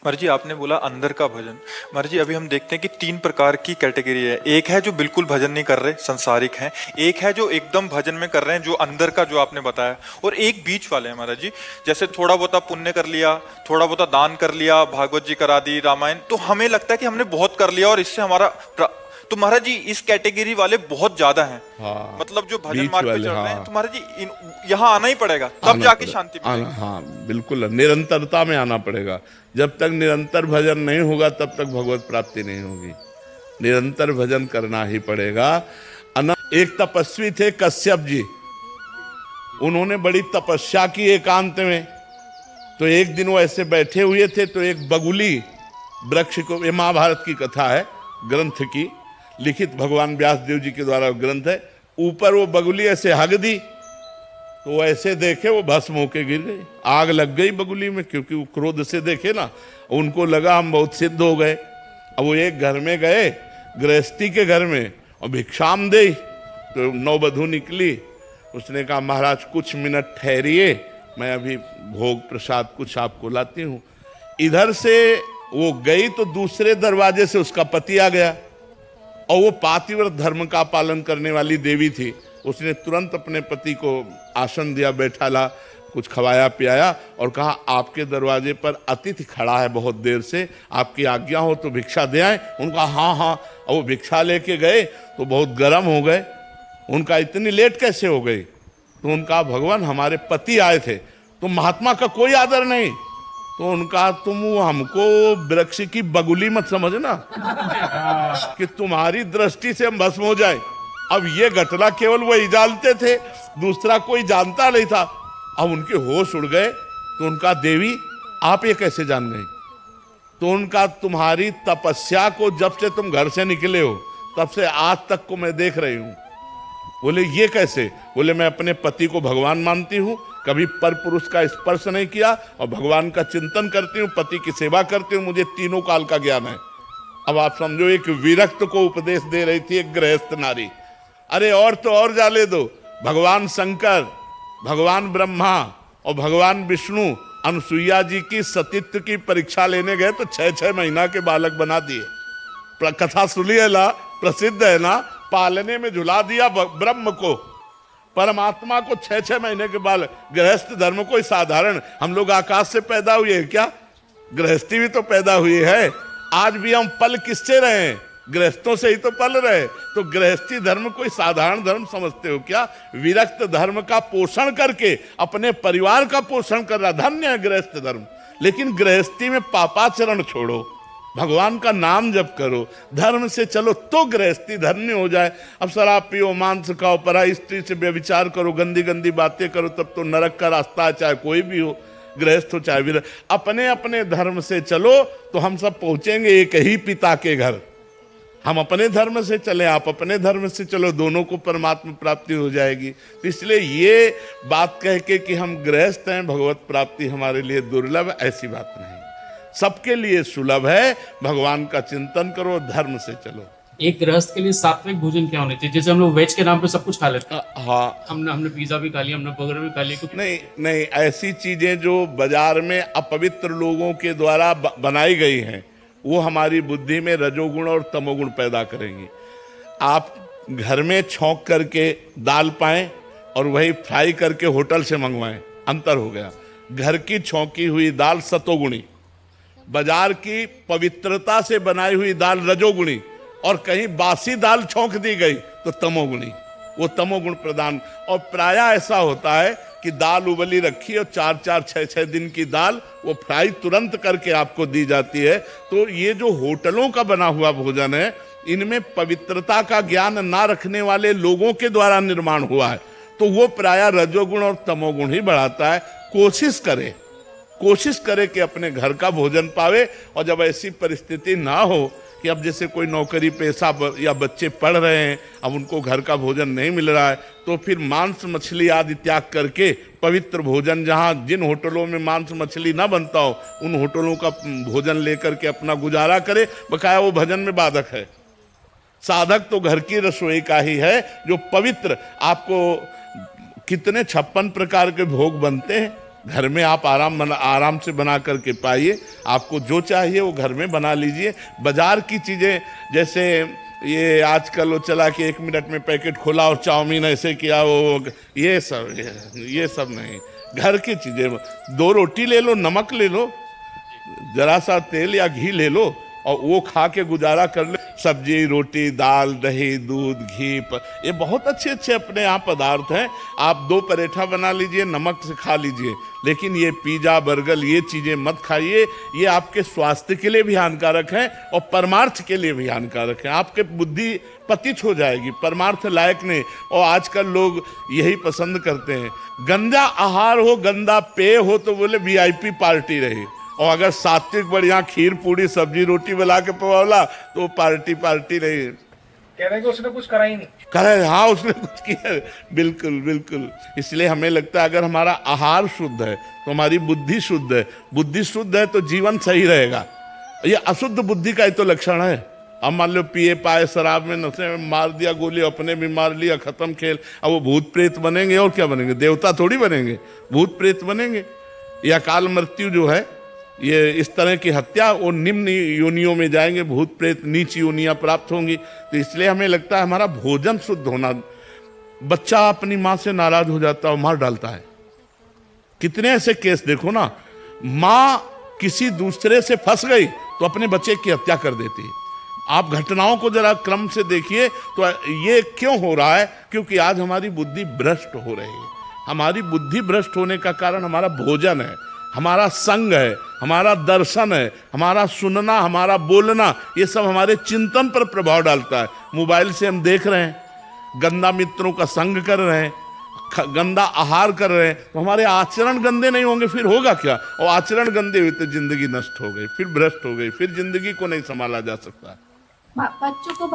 मर्जी जी आपने बोला अंदर का भजन। मर्जी जी अभी हम देखते हैं कि तीन प्रकार की कैटेगरी है। एक है जो बिल्कुल भजन नहीं कर रहे, संसारिक हैं। एक है जो एकदम भजन में कर रहे हैं, जो अंदर का जो आपने बताया। और एक बीच वाले हैं महाराज जी, जैसे थोड़ा बहुत पुण्य कर लिया, थोड़ा बहुत दान कर लिया, भागवत जी करा दी, रामायण, तो हमें लगता है कि हमने बहुत कर लिया और इससे हमारा तो महाराज जी इस कैटेगरी वाले बहुत ज्यादा हैं। हाँ, मतलब जो भजन बीच मार्ग पे वाले, चल रहे हैं, हाँ, तो महाराज जी यहाँ आना ही पड़ेगा, तब आना जाके पड़े शांति आना, मिलेगी। हाँ बिल्कुल, निरंतरता में आना पड़ेगा। जब तक निरंतर भजन नहीं होगा तब तक भगवत प्राप्ति नहीं होगी। निरंतर भजन करना ही पड़ेगा। एक तपस्वी थे कश्यप जी, उन्होंने बड़ी तपस्या की एकांत में। तो एक दिन वो ऐसे बैठे हुए थे तो एक बगुली वृक्ष को, ये महाभारत की कथा है, ग्रंथ की लिखित, भगवान व्यास देव जी के द्वारा ग्रंथ है। ऊपर वो बगुली ऐसे हग दी तो वो ऐसे देखे, वो भस्म होके गिर गई, आग लग गई बगुली में, क्योंकि वो क्रोध से देखे ना, उनको लगा हम बहुत सिद्ध हो गए। अब वो एक घर में गए, गृहस्थी के घर में, और भिक्षाम दे, तो नौबधू निकली। उसने कहा महाराज कुछ मिनट ठहरिए, मैं अभी भोग प्रसाद कुछ आपको लाती हूँ। इधर से वो गई तो दूसरे दरवाजे से उसका पति आ गया, और वो पातिव्रत धर्म का पालन करने वाली देवी थी। उसने तुरंत अपने पति को आसन दिया, बैठाला, कुछ खवाया पियाया और कहा आपके दरवाजे पर अतिथि खड़ा है बहुत देर से, आपकी आज्ञा हो तो भिक्षा दे आए। उनका हाँ हाँ। और वो भिक्षा लेके गए तो बहुत गर्म हो गए। उनका इतनी लेट कैसे हो गई? तो उनका भगवान हमारे पति आए थे, तो महात्मा का कोई आदर नहीं। तो उनका तुम हमको वृक्ष की बगुली मत समझना कि तुम्हारी दृष्टि से हम भस्म हो जाए। अब ये घटना केवल वही जानते थे, दूसरा कोई जानता नहीं था। अब उनके होश उड़ गए। तो उनका देवी आप ये कैसे जान गई? तो उनका तुम्हारी तपस्या को जब से तुम घर से निकले हो तब से आज तक को मैं देख रही हूं। बोले ये कैसे? बोले मैं अपने पति को भगवान मानती हूँ, कभी पर पुरुष का स्पर्श नहीं किया, और भगवान का चिंतन करती हूँ, पति की सेवा करती हूँ, मुझे तीनों काल का ज्ञान है। अब आप समझो, एक विरक्त को उपदेश दे रही थी एक गृहस्थ नारी। अरे और तो और जाने दो, भगवान शंकर, भगवान ब्रह्मा और भगवान विष्णु अनुसुईया जी की सतीत्व की परीक्षा लेने गए तो 6-6 महीना के बालक बना दिए। कथा सुनी है ना, प्रसिद्ध है ना, पालने में झुला दिया ब्रह्म को, परमात्मा को 6-6 महीने के बाद। गृहस्थ धर्म कोई साधारण, हम लोग आकाश से पैदा हुए हैं क्या? गृहस्थी भी तो पैदा हुई है। आज भी हम पल किससे रहे? गृहस्थों से ही तो पल रहे। तो गृहस्थी धर्म कोई साधारण धर्म समझते हो क्या? विरक्त धर्म का पोषण करके अपने परिवार का पोषण कर रहा, धन्य है गृहस्थ धर्म। लेकिन गृहस्थी में पापाचरण छोड़ो, भगवान का नाम जप करो, धर्म से चलो, तो गृहस्थी धन्य हो जाए। अब शराब पियो, मांस खाओ, पराई स्त्री से व्यभिचार करो, गंदी गंदी बातें करो, तब तो नरक का रास्ता है, चाहे कोई भी हो, गृहस्थ हो चाहे वीर। अपने अपने धर्म से चलो तो हम सब पहुंचेंगे एक ही पिता के घर। हम अपने धर्म से चले, आप अपने धर्म से चलो, दोनों को परमात्मा प्राप्ति हो जाएगी। तो इसलिए ये बात कह के कि हम गृहस्थ हैं, भगवत प्राप्ति हमारे लिए दुर्लभ, ऐसी बात नहीं, सबके लिए सुलभ है। भगवान का चिंतन करो, धर्म से चलो। एक गृहस्थ के लिए सात्विक भोजन क्या होने चाहिए? जैसे हम लोग वेज के नाम पे सब कुछ खा लेते हैं। हाँ, हमने पिज्जा भी खा लिया, हमने बर्गर भी खा लिया, कुछ नहीं नहीं, ऐसी चीजें जो बाजार में अपवित्र लोगों के द्वारा बनाई गई हैं, वो हमारी बुद्धि में रजोगुण और तमोगुण पैदा करेंगी। आप घर में छौंक करके दाल पाएं और वही फ्राई करके होटल से मंगवाएं, अंतर हो गया। घर की छौंकी हुई दाल सतोगुणी, बाजार की पवित्रता से बनाई हुई दाल रजोगुणी, और कहीं बासी दाल छौंक दी गई तो तमोगुणी, वो तमोगुण प्रदान। और प्राय ऐसा होता है कि दाल उबली रखी और 4-4, 6-6 दिन की दाल वो फ्राई तुरंत करके आपको दी जाती है। तो ये जो होटलों का बना हुआ भोजन है, इनमें पवित्रता का ज्ञान ना रखने वाले लोगों के द्वारा निर्माण हुआ है, तो वो प्राय रजोगुण और तमोगुण ही बढ़ाता है। कोशिश करे कि अपने घर का भोजन पावे। और जब ऐसी परिस्थिति ना हो कि अब जैसे कोई नौकरी पेशा या बच्चे पढ़ रहे हैं, अब उनको घर का भोजन नहीं मिल रहा है, तो फिर मांस मछली आदि त्याग करके पवित्र भोजन, जहाँ जिन होटलों में मांस मछली ना बनता हो, उन होटलों का भोजन लेकर के अपना गुजारा करे। बकाया वो भजन में बाधक है। साधक तो घर की रसोई का ही है, जो पवित्र। आपको कितने 56 प्रकार के भोग बनते हैं घर में आप आराम से बना करके पाइए। आपको जो चाहिए वो घर में बना लीजिए। बाजार की चीज़ें जैसे ये आजकल वो चला कि 1 मिनट में पैकेट खोला और चाउमीन ऐसे किया, वो ये सब नहीं। घर की चीज़ें, 2 रोटी ले लो, नमक ले लो, जरा सा तेल या घी ले लो और वो खा के गुजारा कर ले। सब्जी, रोटी, दाल, दही, दूध, घी, ये बहुत अच्छे अच्छे अपने यहाँ पदार्थ हैं। आप 2 पराठा बना लीजिए, नमक से खा लीजिए, लेकिन ये पिज्जा, बर्गर, ये चीज़ें मत खाइए। ये आपके स्वास्थ्य के लिए भी हानिकारक है और परमार्थ के लिए भी हानिकारक है। आपके बुद्धि पतित हो जाएगी, परमार्थ लायक नहीं। और आजकल लोग यही पसंद करते हैं, गंदा आहार हो, गंदा पेय हो तो बोले VIP पार्टी रही, और अगर सात्विक बढ़िया खीर पूड़ी सब्जी रोटी बना के पवाला तो पार्टी नहीं। कह रहे हैं कि उसने कुछ करा ही नहीं। करे हाँ, उसने कुछ किया। बिल्कुल बिल्कुल। इसलिए हमें लगता है अगर हमारा आहार शुद्ध है तो हमारी बुद्धि शुद्ध है। बुद्धि शुद्ध है तो जीवन सही रहेगा। ये अशुद्ध बुद्धि का ही तो लक्षण है। अब मान लो पिए पाए शराब में नशे में मार दिया गोली, अपने भी मार लिया, खत्म खेल। अब वो भूत प्रेत बनेंगे और क्या बनेंगे? देवता थोड़ी बनेंगे, भूत प्रेत बनेंगे। ये अकाल मृत्यु जो है, ये इस तरह की हत्या, वो निम्न योनियों में जाएंगे, भूत प्रेत नीच योनियां प्राप्त होंगी। तो इसलिए हमें लगता है हमारा भोजन शुद्ध होना। बच्चा अपनी माँ से नाराज हो जाता है, मार डालता है। कितने ऐसे केस देखो ना, माँ किसी दूसरे से फंस गई तो अपने बच्चे की हत्या कर देती है। आप घटनाओं को जरा क्रम से देखिए तो ये क्यों हो रहा है? क्योंकि आज हमारी बुद्धि भ्रष्ट हो रही है। हमारी बुद्धि भ्रष्ट होने का कारण हमारा भोजन है, हमारा संग है, हमारा दर्शन है, हमारा सुनना, हमारा बोलना, ये सब हमारे चिंतन पर प्रभाव डालता है। मोबाइल से हम देख रहे हैं, गंदा मित्रों का संग कर रहे हैं, गंदा आहार कर रहे हैं, तो हमारे आचरण गंदे नहीं होंगे, फिर होगा क्या? और आचरण गंदे हुए तो जिंदगी नष्ट हो गई, फिर भ्रष्ट हो गई, फिर जिंदगी को नहीं संभाला जा सकता। बच्चों को